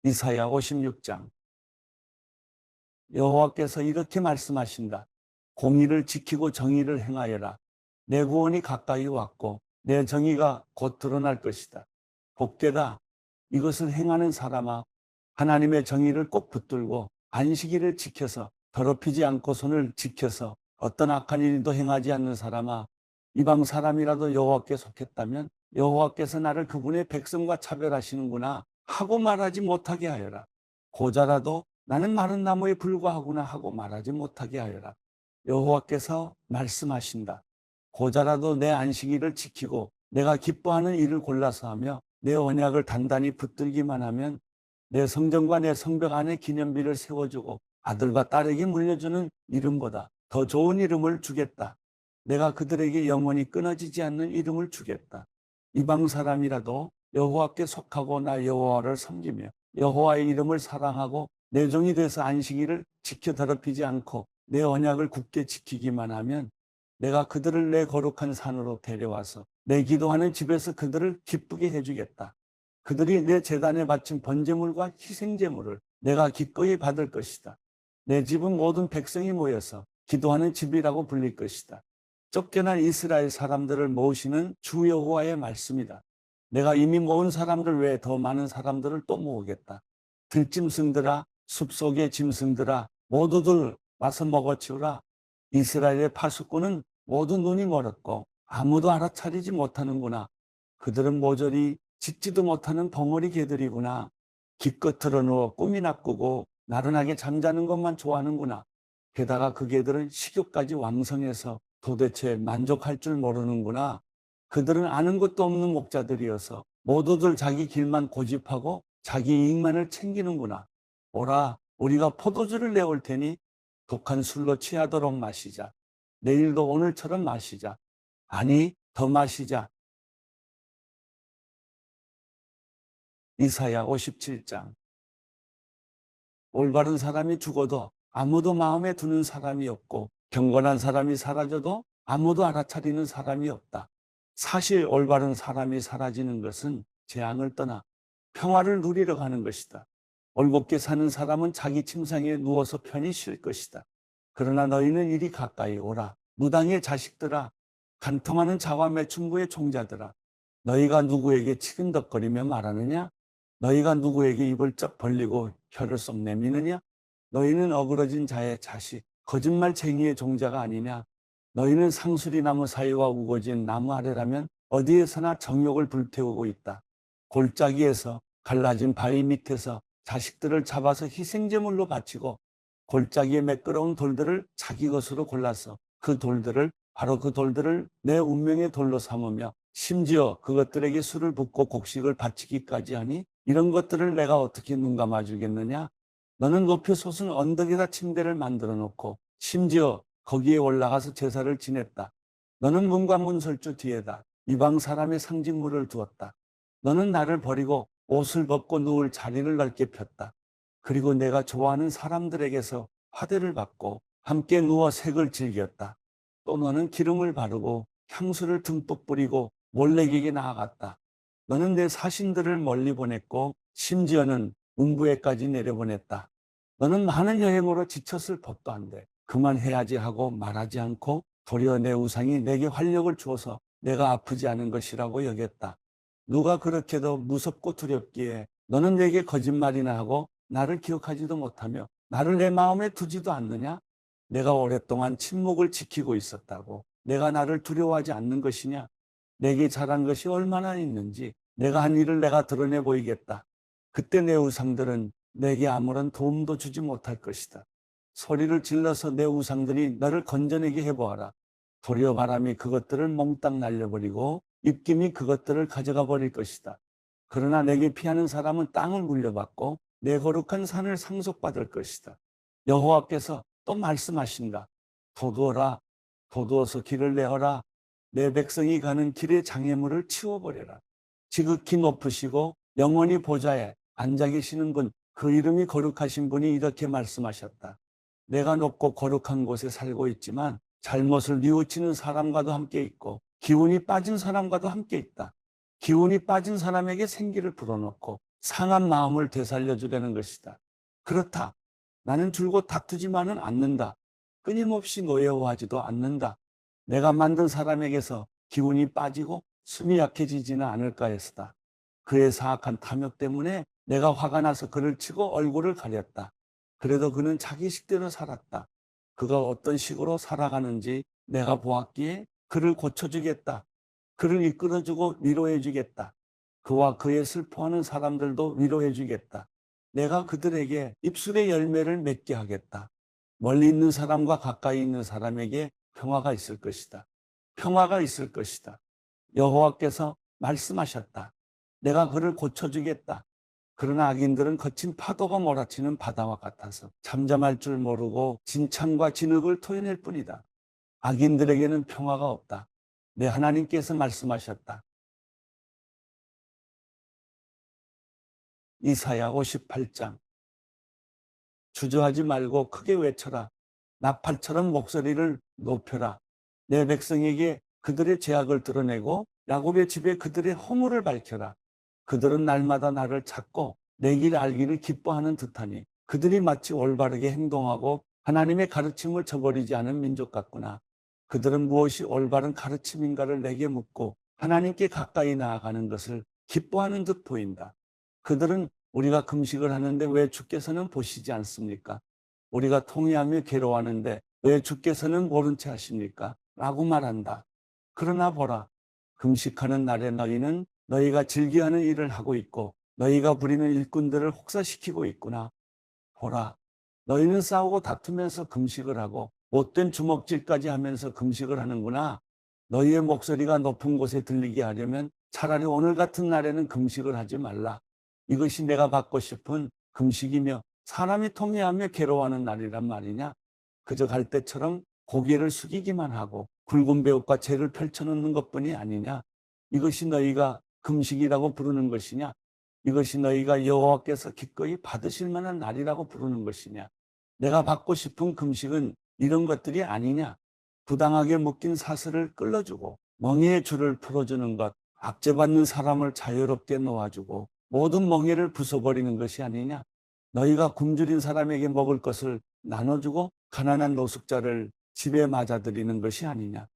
이사야 56장. 여호와께서 이렇게 말씀하신다. 공의를 지키고 정의를 행하여라. 내 구원이 가까이 왔고 내 정의가 곧 드러날 것이다. 복되다. 이것을 행하는 사람아, 하나님의 정의를 꼭 붙들고 안식일을 지켜서 더럽히지 않고 손을 지켜서 어떤 악한 일도 행하지 않는 사람아, 이방 사람이라도 여호와께 속했다면 여호와께서 나를 그분의 백성과 차별하시는구나 하고 말하지 못하게 하여라. 고자라도 나는 마른 나무에 불과하구나 하고 말하지 못하게 하여라. 여호와께서 말씀하신다. 고자라도 내 안식일을 지키고 내가 기뻐하는 일을 골라서 하며 내 언약을 단단히 붙들기만 하면 내 성전과 내 성벽 안에 기념비를 세워주고 아들과 딸에게 물려주는 이름보다 더 좋은 이름을 주겠다. 내가 그들에게 영원히 끊어지지 않는 이름을 주겠다. 이방 사람이라도 여호와께 속하고 나 여호와를 섬기며 여호와의 이름을 사랑하고 내 종이 돼서 안식일을 지켜 더럽히지 않고 내 언약을 굳게 지키기만 하면 내가 그들을 내 거룩한 산으로 데려와서 내 기도하는 집에서 그들을 기쁘게 해주겠다. 그들이 내 제단에 바친 번제물과 희생제물을 내가 기꺼이 받을 것이다. 내 집은 모든 백성이 모여서 기도하는 집이라고 불릴 것이다. 쫓겨난 이스라엘 사람들을 모으시는 주 여호와의 말씀이다. 내가 이미 모은 사람들 외에 더 많은 사람들을 또 모으겠다. 들짐승들아, 숲속의 짐승들아, 모두들 와서 먹어치우라. 이스라엘의 파수꾼은 모두 눈이 멀었고 아무도 알아차리지 못하는구나. 그들은 모조리 짖지도 못하는 벙어리 개들이구나. 기껏 누워 꿈이나 꾸고 나른하게 잠자는 것만 좋아하는구나. 게다가 그 개들은 식욕까지 왕성해서 도대체 만족할 줄 모르는구나. 그들은 아는 것도 없는 목자들이어서 모두들 자기 길만 고집하고 자기 이익만을 챙기는구나. 오라, 우리가 포도주를 내올 테니 독한 술로 취하도록 마시자. 내일도 오늘처럼 마시자. 아니, 더 마시자. 이사야 57장. 올바른 사람이 죽어도 아무도 마음에 두는 사람이 없고 경건한 사람이 사라져도 아무도 알아차리는 사람이 없다. 사실 올바른 사람이 사라지는 것은 재앙을 떠나 평화를 누리러 가는 것이다. 올곧게 사는 사람은 자기 침상에 누워서 편히 쉴 것이다. 그러나 너희는 이리 가까이 오라. 무당의 자식들아, 간통하는 자와 매춘부의 종자들아, 너희가 누구에게 치근덕거리며 말하느냐? 너희가 누구에게 입을 쩍 벌리고 혀를 쏙 내미느냐? 너희는 어그러진 자의 자식, 거짓말쟁이의 종자가 아니냐? 너희는 상수리나무 사이와 우거진 나무 아래라면 어디에서나 정욕을 불태우고 있다. 골짜기에서 갈라진 바위 밑에서 자식들을 잡아서 희생제물로 바치고 골짜기에 매끄러운 돌들을 자기 것으로 골라서 바로 그 돌들을 내 운명의 돌로 삼으며 심지어 그것들에게 술을 붓고 곡식을 바치기까지 하니 이런 것들을 내가 어떻게 눈 감아주겠느냐? 너는 높이 솟은 언덕에다 침대를 만들어 놓고 심지어 거기에 올라가서 제사를 지냈다. 너는 문과 문설주 뒤에다 이방 사람의 상징물을 두었다. 너는 나를 버리고 옷을 벗고 누울 자리를 넓게 폈다. 그리고 내가 좋아하는 사람들에게서 화대를 받고 함께 누워 색을 즐겼다. 또 너는 기름을 바르고 향수를 듬뿍 뿌리고 몰래에게 나아갔다. 너는 내 사신들을 멀리 보냈고 심지어는 음부에까지 내려보냈다. 너는 많은 여행으로 지쳤을 법도 한데 그만해야지 하고 말하지 않고 도리어 내 우상이 내게 활력을 주어서 내가 아프지 않은 것이라고 여겼다. 누가 그렇게도 무섭고 두렵기에 너는 내게 거짓말이나 하고 나를 기억하지도 못하며 나를 내 마음에 두지도 않느냐? 내가 오랫동안 침묵을 지키고 있었다고 내가 나를 두려워하지 않는 것이냐? 내게 잘한 것이 얼마나 있는지 내가 한 일을 내가 드러내 보이겠다. 그때 내 우상들은 내게 아무런 도움도 주지 못할 것이다. 소리를 질러서 내 우상들이 너를 건져내게 해보아라. 도리어 바람이 그것들을 몽땅 날려버리고 입김이 그것들을 가져가 버릴 것이다. 그러나 내게 피하는 사람은 땅을 물려받고 내 거룩한 산을 상속받을 것이다. 여호와께서 또 말씀하신다. 도두어라. 도두어서 길을 내어라. 내 백성이 가는 길의 장애물을 치워버려라. 지극히 높으시고 영원히 보좌에 앉아 계시는 분, 그 이름이 거룩하신 분이 이렇게 말씀하셨다. 내가 높고 거룩한 곳에 살고 있지만 잘못을 뉘우치는 사람과도 함께 있고 기운이 빠진 사람과도 함께 있다. 기운이 빠진 사람에게 생기를 불어넣고 상한 마음을 되살려 주려는 것이다. 그렇다. 나는 줄곧 다투지만은 않는다. 끊임없이 노여워하지도 않는다. 내가 만든 사람에게서 기운이 빠지고 숨이 약해지지는 않을까 했다. 그의 사악한 탐욕 때문에 내가 화가 나서 그를 치고 얼굴을 가렸다. 그래도 그는 자기 식대로 살았다. 그가 어떤 식으로 살아가는지 내가 보았기에 그를 고쳐주겠다. 그를 이끌어주고 위로해주겠다. 그와 그의 슬퍼하는 사람들도 위로해주겠다. 내가 그들에게 입술의 열매를 맺게 하겠다. 멀리 있는 사람과 가까이 있는 사람에게 평화가 있을 것이다. 평화가 있을 것이다. 여호와께서 말씀하셨다. 내가 그를 고쳐주겠다. 그러나 악인들은 거친 파도가 몰아치는 바다와 같아서 잠잠할 줄 모르고 진창과 진흙을 토해낼 뿐이다. 악인들에게는 평화가 없다. 내 하나님께서 말씀하셨다. 이사야 58장. 주저하지 말고 크게 외쳐라. 나팔처럼 목소리를 높여라. 내 백성에게 그들의 죄악을 드러내고 야곱의 집에 그들의 허물을 밝혀라. 그들은 날마다 나를 찾고 내 길 알기를 기뻐하는 듯하니 그들이 마치 올바르게 행동하고 하나님의 가르침을 저버리지 않은 민족 같구나. 그들은 무엇이 올바른 가르침인가를 내게 묻고 하나님께 가까이 나아가는 것을 기뻐하는 듯 보인다. 그들은 우리가 금식을 하는데 왜 주께서는 보시지 않습니까? 우리가 통회하며 괴로워하는데 왜 주께서는 모른 채 하십니까? 라고 말한다. 그러나 보라, 금식하는 날에 너희는 너희가 즐겨하는 일을 하고 있고 너희가 부리는 일꾼들을 혹사시키고 있구나. 보라, 너희는 싸우고 다투면서 금식을 하고 못된 주먹질까지 하면서 금식을 하는구나. 너희의 목소리가 높은 곳에 들리게 하려면 차라리 오늘 같은 날에는 금식을 하지 말라. 이것이 내가 받고 싶은 금식이며 사람이 통회하며 괴로워하는 날이란 말이냐. 그저 갈대처럼 고개를 숙이기만 하고 굵은 배옷과 재를 펼쳐놓는 것뿐이 아니냐. 이것이 너희가 금식이라고 부르는 것이냐. 이것이 너희가 여호와께서 기꺼이 받으실 만한 날이라고 부르는 것이냐. 내가 받고 싶은 금식은 이런 것들이 아니냐. 부당하게 묶인 사슬을 끌어주고 멍에의 줄을 풀어주는 것, 압제받는 사람을 자유롭게 놓아주고 모든 멍에를 부숴버리는 것이 아니냐. 너희가 굶주린 사람에게 먹을 것을 나눠주고 가난한 노숙자를 집에 맞아들이는 것이 아니냐.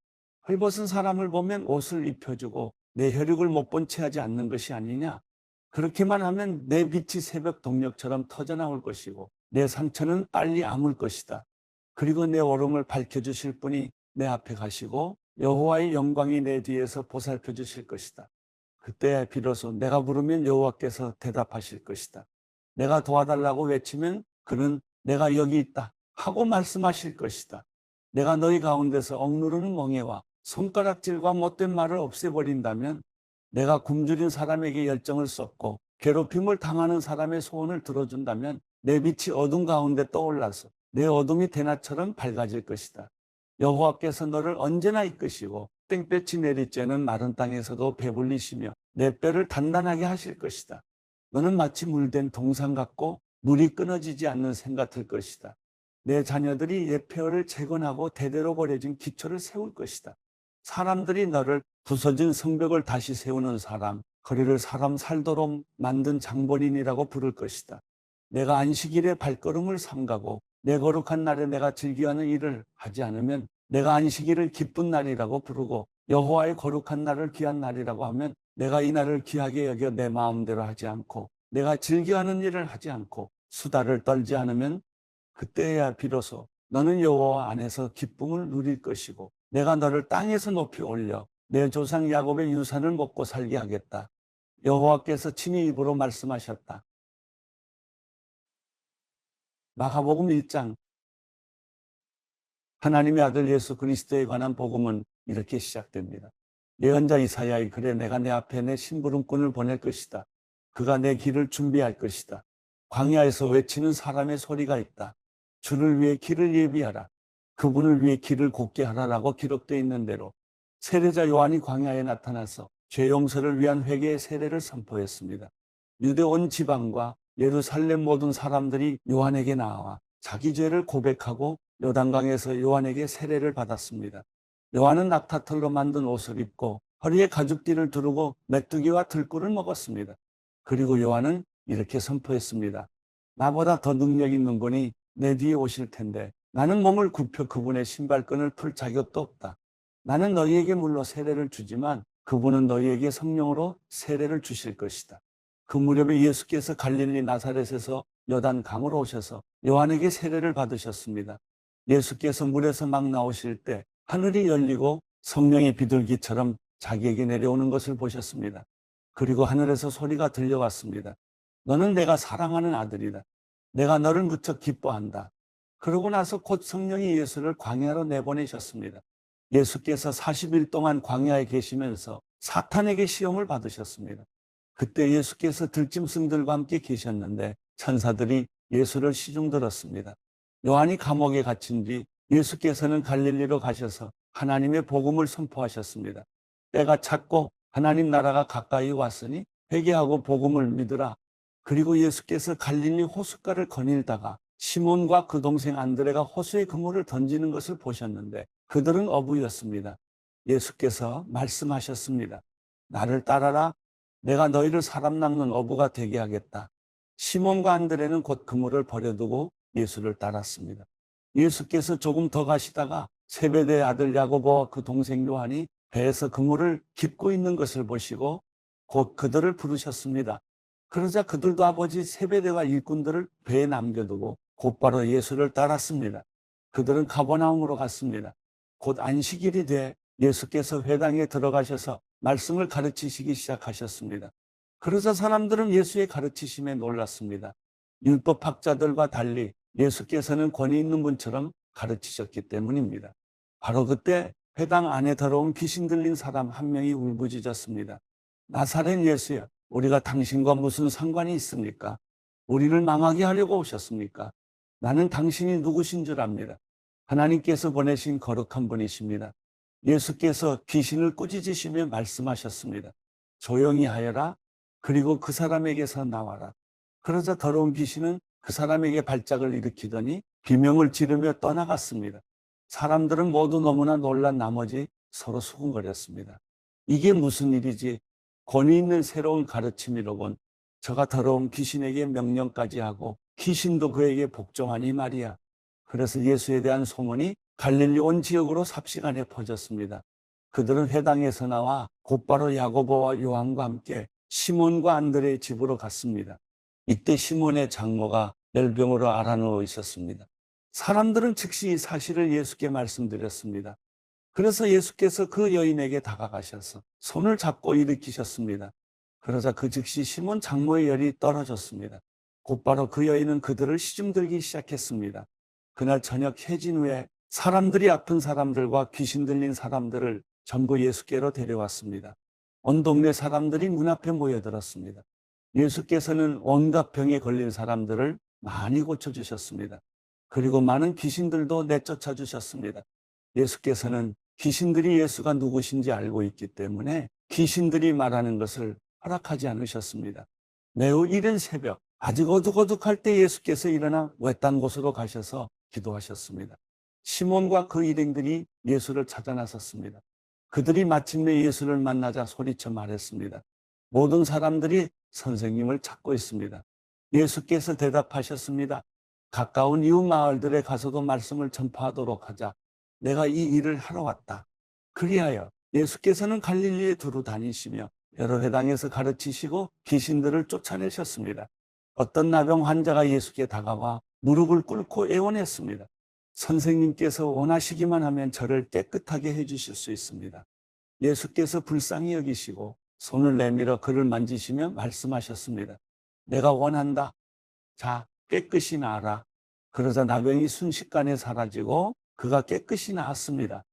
헐벗은 사람을 보면 옷을 입혀주고 내 혈육을 못 본 채 하지 않는 것이 아니냐. 그렇게만 하면 내 빛이 새벽 동력처럼 터져나올 것이고 내 상처는 빨리 아물 것이다. 그리고 내 오름을 밝혀주실 분이 내 앞에 가시고 여호와의 영광이 내 뒤에서 보살펴 주실 것이다. 그때 비로소 내가 부르면 여호와께서 대답하실 것이다. 내가 도와달라고 외치면 그는 내가 여기 있다 하고 말씀하실 것이다. 내가 너희 가운데서 억누르는 멍에와 손가락질과 못된 말을 없애버린다면, 내가 굶주린 사람에게 열정을 쏟고 괴롭힘을 당하는 사람의 소원을 들어준다면 내 빛이 어둠 가운데 떠올라서 내 어둠이 대낮처럼 밝아질 것이다. 여호와께서 너를 언제나 이끄시고 땡볕이 내리쬐는 마른 땅에서도 배불리시며 내 뼈를 단단하게 하실 것이다. 너는 마치 물된 동상 같고 물이 끊어지지 않는 샘 같을 것이다. 내 자녀들이 옛 폐허를 재건하고 대대로 버려진 기초를 세울 것이다. 사람들이 너를 부서진 성벽을 다시 세우는 사람, 거리를 사람 살도록 만든 장본인이라고 부를 것이다. 내가 안식일에 발걸음을 삼가고 내 거룩한 날에 내가 즐겨하는 일을 하지 않으면, 내가 안식일을 기쁜 날이라고 부르고 여호와의 거룩한 날을 귀한 날이라고 하면, 내가 이 날을 귀하게 여겨 내 마음대로 하지 않고 내가 즐겨하는 일을 하지 않고 수다를 떨지 않으면, 그때야 비로소 너는 여호와 안에서 기쁨을 누릴 것이고 내가 너를 땅에서 높이 올려 내 조상 야곱의 유산을 먹고 살게 하겠다. 여호와께서 친히 입으로 말씀하셨다. 마가복음 1장. 하나님의 아들 예수 그리스도에 관한 복음은 이렇게 시작됩니다. 예언자 이사야의 글에 내가 내 앞에 내 심부름꾼을 보낼 것이다. 그가 내 길을 준비할 것이다. 광야에서 외치는 사람의 소리가 있다. 주를 위해 길을 예비하라. 그분을 위해 길을 곧게 하라라고 기록되어 있는 대로 세례자 요한이 광야에 나타나서 죄 용서를 위한 회개의 세례를 선포했습니다. 유대 온 지방과 예루살렘 모든 사람들이 요한에게 나와 자기 죄를 고백하고 요단강에서 요한에게 세례를 받았습니다. 요한은 낙타털로 만든 옷을 입고 허리에 가죽띠를 두르고 메뚜기와 들꿀을 먹었습니다. 그리고 요한은 이렇게 선포했습니다. 나보다 더 능력 있는 분이 내 뒤에 오실 텐데 나는 몸을 굽혀 그분의 신발끈을 풀 자격도 없다. 나는 너희에게 물로 세례를 주지만 그분은 너희에게 성령으로 세례를 주실 것이다. 그 무렵에 예수께서 갈릴리 나사렛에서 요단 강으로 오셔서 요한에게 세례를 받으셨습니다. 예수께서 물에서 막 나오실 때 하늘이 열리고 성령의 비둘기처럼 자기에게 내려오는 것을 보셨습니다. 그리고 하늘에서 소리가 들려왔습니다. 너는 내가 사랑하는 아들이다. 내가 너를 무척 기뻐한다. 그러고 나서 곧 성령이 예수를 광야로 내보내셨습니다. 예수께서 40일 동안 광야에 계시면서 사탄에게 시험을 받으셨습니다. 그때 예수께서 들짐승들과 함께 계셨는데 천사들이 예수를 시중들었습니다. 요한이 감옥에 갇힌 뒤 예수께서는 갈릴리로 가셔서 하나님의 복음을 선포하셨습니다. 때가 찼고 하나님 나라가 가까이 왔으니 회개하고 복음을 믿으라. 그리고 예수께서 갈릴리 호숫가를 거닐다가 시몬과 그 동생 안드레가 호수에 그물을 던지는 것을 보셨는데 그들은 어부였습니다. 예수께서 말씀하셨습니다. 나를 따라라. 내가 너희를 사람 낚는 어부가 되게 하겠다. 시몬과 안드레는 곧 그물을 버려두고 예수를 따랐습니다. 예수께서 조금 더 가시다가 세베대의 아들 야고보와 그 동생 요한이 배에서 그물을 깁고 있는 것을 보시고 곧 그들을 부르셨습니다. 그러자 그들도 아버지 세베대와 일꾼들을 배에 남겨두고 곧바로 예수를 따랐습니다. 그들은 가버나움으로 갔습니다. 곧 안식일이 돼 예수께서 회당에 들어가셔서 말씀을 가르치시기 시작하셨습니다. 그러자 사람들은 예수의 가르치심에 놀랐습니다. 율법학자들과 달리 예수께서는 권위 있는 분처럼 가르치셨기 때문입니다. 바로 그때 회당 안에 들어온 귀신 들린 사람 한 명이 울부짖었습니다. 나사렛 예수여, 우리가 당신과 무슨 상관이 있습니까? 우리를 망하게 하려고 오셨습니까? 나는 당신이 누구신 줄 압니다. 하나님께서 보내신 거룩한 분이십니다. 예수께서 귀신을 꾸짖으시며 말씀하셨습니다. 조용히 하여라. 그리고 그 사람에게서 나와라. 그러자 더러운 귀신은 그 사람에게 발작을 일으키더니 비명을 지르며 떠나갔습니다. 사람들은 모두 너무나 놀란 나머지 서로 수군거렸습니다. 이게 무슨 일이지? 권위 있는 새로운 가르침이로군. 저가 더러운 귀신에게 명령까지 하고 귀신도 그에게 복종하니 말이야. 그래서 예수에 대한 소문이 갈릴리 온 지역으로 삽시간에 퍼졌습니다. 그들은 회당에서 나와 곧바로 야고보와 요한과 함께 시몬과 안드레의 집으로 갔습니다. 이때 시몬의 장모가 열병으로 앓아누워 있었습니다. 사람들은 즉시 이 사실을 예수께 말씀드렸습니다. 그래서 예수께서 그 여인에게 다가가셔서 손을 잡고 일으키셨습니다. 그러자 그 즉시 시몬 장모의 열이 떨어졌습니다. 곧바로 그 여인은 그들을 시중들기 시작했습니다. 그날 저녁 해진 후에 사람들이 아픈 사람들과 귀신 들린 사람들을 전부 예수께로 데려왔습니다. 온 동네 사람들이 문 앞에 모여들었습니다. 예수께서는 온갖 병에 걸린 사람들을 많이 고쳐주셨습니다. 그리고 많은 귀신들도 내쫓아 주셨습니다. 예수께서는 귀신들이 예수가 누구신지 알고 있기 때문에 귀신들이 말하는 것을 허락하지 않으셨습니다. 매우 이른 새벽, 아직 어둑어둑할 때 예수께서 일어나 외딴 곳으로 가셔서 기도하셨습니다. 시몬과 그 일행들이 예수를 찾아 나섰습니다. 그들이 마침내 예수를 만나자 소리쳐 말했습니다. 모든 사람들이 선생님을 찾고 있습니다. 예수께서 대답하셨습니다. 가까운 이웃 마을들에 가서도 말씀을 전파하도록 하자. 내가 이 일을 하러 왔다. 그리하여 예수께서는 갈릴리에 두루 다니시며 여러 회당에서 가르치시고 귀신들을 쫓아내셨습니다. 어떤 나병 환자가 예수께 다가와 무릎을 꿇고 애원했습니다. 선생님께서 원하시기만 하면 저를 깨끗하게 해주실 수 있습니다. 예수께서 불쌍히 여기시고 손을 내밀어 그를 만지시며 말씀하셨습니다. 내가 원한다. 자, 깨끗이 나아라. 그러자 나병이 순식간에 사라지고 그가 깨끗이 나았습니다.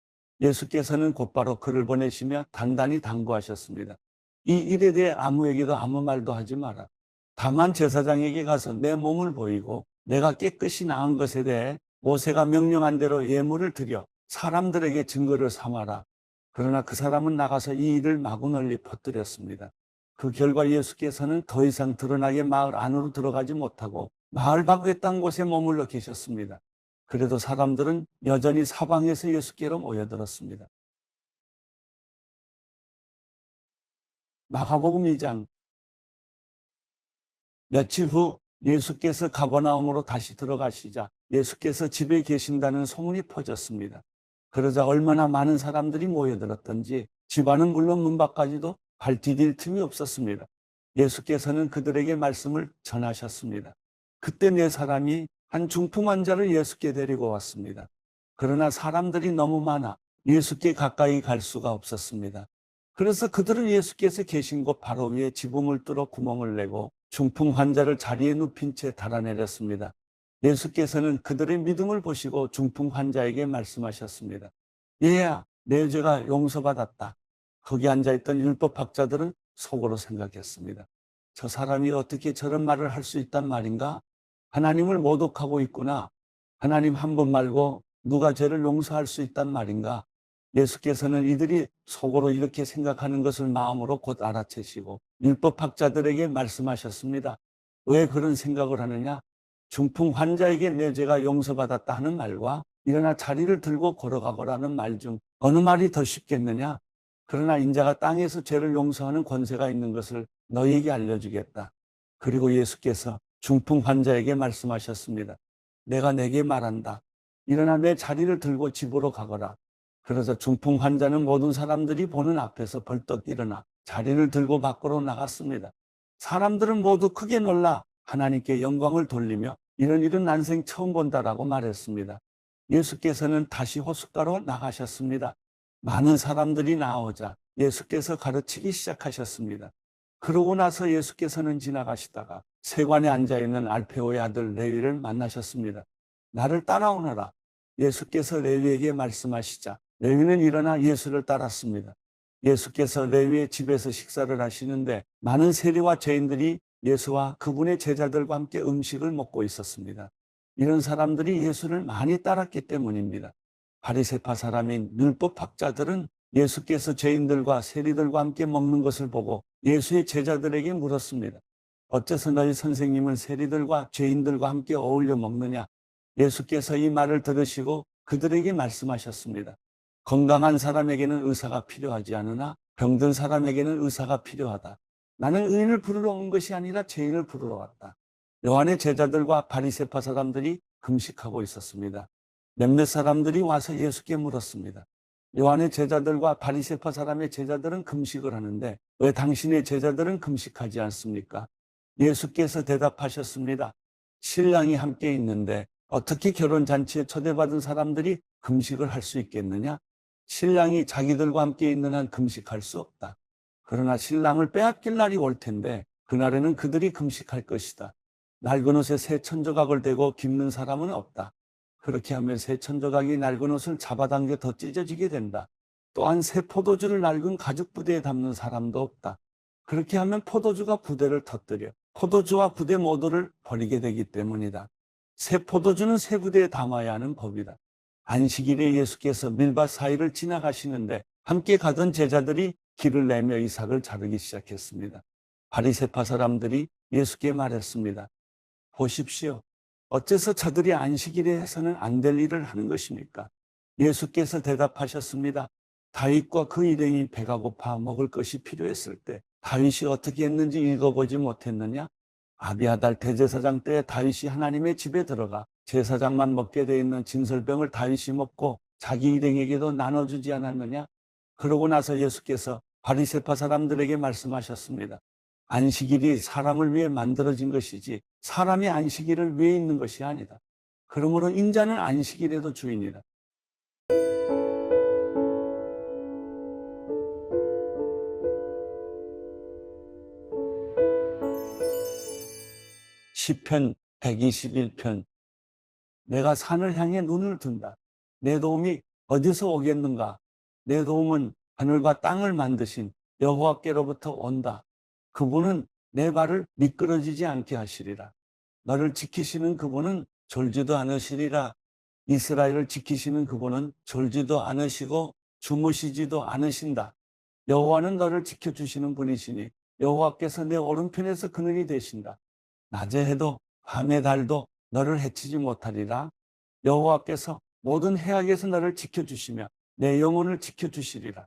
예수께서는 곧바로 그를 보내시며 단단히 당부하셨습니다. 이 일에 대해 아무에게도 아무 말도 하지 마라. 다만 제사장에게 가서 내 몸을 보이고 내가 깨끗이 나은 것에 대해 모세가 명령한 대로 예물을 드려 사람들에게 증거를 삼아라. 그러나 그 사람은 나가서 이 일을 마구 널리 퍼뜨렸습니다. 그 결과 예수께서는 더 이상 드러나게 마을 안으로 들어가지 못하고 마을 밖 외딴 곳에 머물러 계셨습니다. 그래도 사람들은 여전히 사방에서 예수께로 모여들었습니다. 마가복음 2장 며칠 후 예수께서 가버나움으로 다시 들어가시자 예수께서 집에 계신다는 소문이 퍼졌습니다. 그러자 얼마나 많은 사람들이 모여들었던지 집안은 물론 문 밖까지도 발 디딜 틈이 없었습니다. 예수께서는 그들에게 말씀을 전하셨습니다. 그때 네 사람이 한 중풍 환자를 예수께 데리고 왔습니다. 그러나 사람들이 너무 많아 예수께 가까이 갈 수가 없었습니다. 그래서 그들은 예수께서 계신 곳 바로 위에 지붕을 뚫어 구멍을 내고 중풍 환자를 자리에 눕힌 채 달아내렸습니다. 예수께서는 그들의 믿음을 보시고 중풍 환자에게 말씀하셨습니다. 얘야, 내 죄가 용서받았다. 거기 앉아있던 율법학자들은 속으로 생각했습니다. 저 사람이 어떻게 저런 말을 할 수 있단 말인가? 하나님을 모독하고 있구나. 하나님 한 분 말고 누가 죄를 용서할 수 있단 말인가? 예수께서는 이들이 속으로 이렇게 생각하는 것을 마음으로 곧 알아채시고 율법학자들에게 말씀하셨습니다. 왜 그런 생각을 하느냐? 중풍 환자에게 내 죄가 용서받았다 하는 말과 일어나 자리를 들고 걸어가거라는 말 중 어느 말이 더 쉽겠느냐? 그러나 인자가 땅에서 죄를 용서하는 권세가 있는 것을 너희에게 알려주겠다. 그리고 예수께서 중풍 환자에게 말씀하셨습니다. 내가 내게 말한다. 일어나 내 자리를 들고 집으로 가거라. 그래서 중풍 환자는 모든 사람들이 보는 앞에서 벌떡 일어나 자리를 들고 밖으로 나갔습니다. 사람들은 모두 크게 놀라 하나님께 영광을 돌리며 이런 일은 난생 처음 본다라고 말했습니다. 예수께서는 다시 호숫가로 나가셨습니다. 많은 사람들이 나오자 예수께서 가르치기 시작하셨습니다. 그러고 나서 예수께서는 지나가시다가 세관에 앉아있는 알페오의 아들 레위를 만나셨습니다. 나를 따라오너라. 예수께서 레위에게 말씀하시자 레위는 일어나 예수를 따랐습니다. 예수께서 레위의 집에서 식사를 하시는데 많은 세리와 죄인들이 예수와 그분의 제자들과 함께 음식을 먹고 있었습니다. 이런 사람들이 예수를 많이 따랐기 때문입니다. 바리새파 사람인 율법학자들은 예수께서 죄인들과 세리들과 함께 먹는 것을 보고 예수의 제자들에게 물었습니다. 어째서 너희 선생님은 세리들과 죄인들과 함께 어울려 먹느냐? 예수께서 이 말을 들으시고 그들에게 말씀하셨습니다. 건강한 사람에게는 의사가 필요하지 않으나 병든 사람에게는 의사가 필요하다. 나는 의인을 부르러 온 것이 아니라 죄인을 부르러 왔다. 요한의 제자들과 바리새파 사람들이 금식하고 있었습니다. 몇몇 사람들이 와서 예수께 물었습니다. 요한의 제자들과 바리새파 사람의 제자들은 금식을 하는데 왜 당신의 제자들은 금식하지 않습니까? 예수께서 대답하셨습니다. 신랑이 함께 있는데 어떻게 결혼잔치에 초대받은 사람들이 금식을 할 수 있겠느냐? 신랑이 자기들과 함께 있는 한 금식할 수 없다. 그러나 신랑을 빼앗길 날이 올 텐데 그날에는 그들이 금식할 것이다. 낡은 옷에 새 천조각을 대고 깁는 사람은 없다. 그렇게 하면 새 천조각이 낡은 옷을 잡아당겨 더 찢어지게 된다. 또한 새 포도주를 낡은 가죽 부대에 담는 사람도 없다. 그렇게 하면 포도주가 부대를 터뜨려 포도주와 부대 모두를 버리게 되기 때문이다. 새 포도주는 새 부대에 담아야 하는 법이다. 안식일에 예수께서 밀밭 사이를 지나가시는데 함께 가던 제자들이 길을 내며 이삭을 자르기 시작했습니다. 바리새파 사람들이 예수께 말했습니다. 보십시오. 어째서 저들이 안식일에 해서는 안 될 일을 하는 것입니까? 예수께서 대답하셨습니다. 다윗과 그 일행이 배가 고파 먹을 것이 필요했을 때 다윗이 어떻게 했는지 읽어보지 못했느냐? 아비아달 대제사장 때 다윗이 하나님의 집에 들어가 제사장만 먹게 돼 있는 진설병을 다윗이 먹고 자기 일행에게도 나눠주지 않았느냐? 그러고 나서 예수께서 바리새파 사람들에게 말씀하셨습니다. 안식일이 사람을 위해 만들어진 것이지 사람이 안식일을 위해 있는 것이 아니다. 그러므로 인자는 안식일에도 주인이다. 시편 121편. 내가 산을 향해 눈을 든다. 내 도움이 어디서 오겠는가? 내 도움은 하늘과 땅을 만드신 여호와께로부터 온다. 그분은 내 발을 미끄러지지 않게 하시리라. 너를 지키시는 그분은 졸지도 않으시리라. 이스라엘을 지키시는 그분은 졸지도 않으시고 주무시지도 않으신다. 여호와는 너를 지켜주시는 분이시니 여호와께서 내 오른편에서 그늘이 되신다. 낮에 해도 밤의 달도 너를 해치지 못하리라. 여호와께서 모든 해악에서 너를 지켜주시며 내 영혼을 지켜주시리라.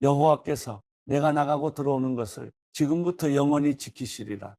여호와께서 내가 나가고 들어오는 것을 지금부터 영원히 지키시리라.